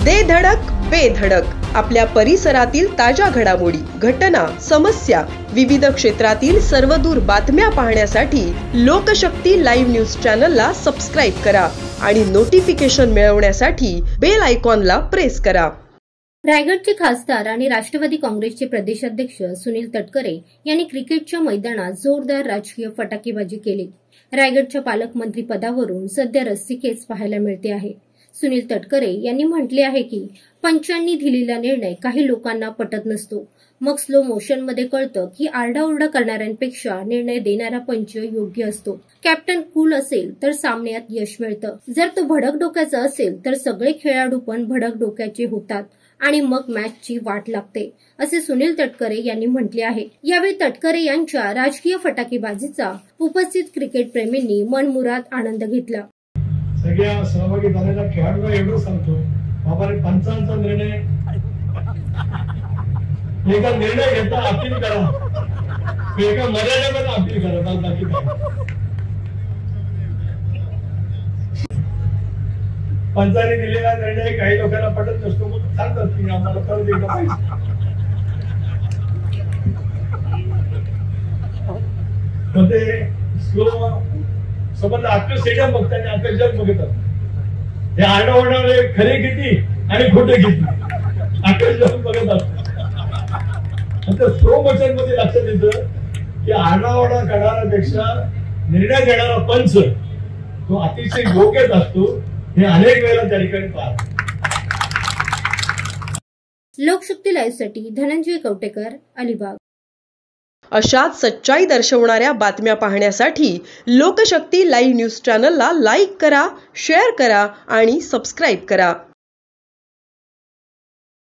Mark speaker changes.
Speaker 1: दे धडक बेधडक आपल्या परिसरातील ताज्या घडामोडी, घटना, समस्या, विविध क्षेत्रातील सर्वदूर बातम्या पाहण्यासाठी लोकशक्ती लाईव्ह न्यूज चॅनलला सबस्क्राईब करा आणि नोटिफिकेशन मिळवण्यासाठी बेल आयकॉनला प्रेस करा।
Speaker 2: रायगडचे खासदार आणि राष्ट्रवादी काँग्रेसचे प्रदेशाध्यक्ष सुनील तटकरे यांनी क्रिकेटच्या मैदानात जोरदार राजकीय फटाकेबाजी केली। रायगडच्या पालकमंत्री पदावरून सध्या रस्सीखेच पाहायला मिळते आहे। सुनील तटकरे यांनी म्हटले आहे की पंचांनी दिलेला निर्णय काही लोकांना पटत नसतो। मग स्लो मोशन मध्ये कळतं की आरडाओरडा करणाऱ्यांपेक्षा निर्णय देणारा पंच योग्य असतो। कॅप्टन कूल असेल तर सामन्यात यश मिळतं, जर तो भडक डोक्याचा असेल तर सगळे खेळाडू पण भडक डोक्याचे होतात आणि मग मॅचची वाट लागते, असे सुनील तटकरे यांनी म्हटले आहे। यावेळी तटकरे यांच्या राजकीय फटाकेबाजीचा उपस्थित क्रिकेट प्रेमींनी मनमुराद आनंद घेतला।
Speaker 3: सगळ्या सहभागी झालेल्या खेळाडूंना एवढं सांगतो, बाबा रे पंचांचा निर्णय एका निर्णय घेता अपील करा, एका मर्यादेमध्ये अपील करा, बाकी काय पंचांनी दिलेला निर्णय काही लोकांना पटत नसतो, मग सांगतात की आम्हाला परत एकदा पाहिजे। मग ते स्लो सोबत अख्खं स्टेडियम बघतात, अख्खं जग बघतात, हे आरडाओरडा खरे किती आणि खोटे किती अख्खं जग बघत असतं। स्लो मोशन मध्ये लक्षात येतं की आरडाओरडा करणाऱ्यापेक्षा निर्णय घेणारा पंच तो अतिशय योग्यच असतो, हे अनेक वेळेला त्या ठिकाणी पाहतो।
Speaker 2: लोकशक्ती लाईव्ह साठी धनंजय कवटेकर, अलिबाग।
Speaker 1: अशाच सच्चाई दर्शवणाऱ्या बातम्या पाहण्यासाठी लोकशक्ती लाईव्ह न्यूज चॅनलला लाईक करा, शेअर करा आणि सबस्क्राईब करा।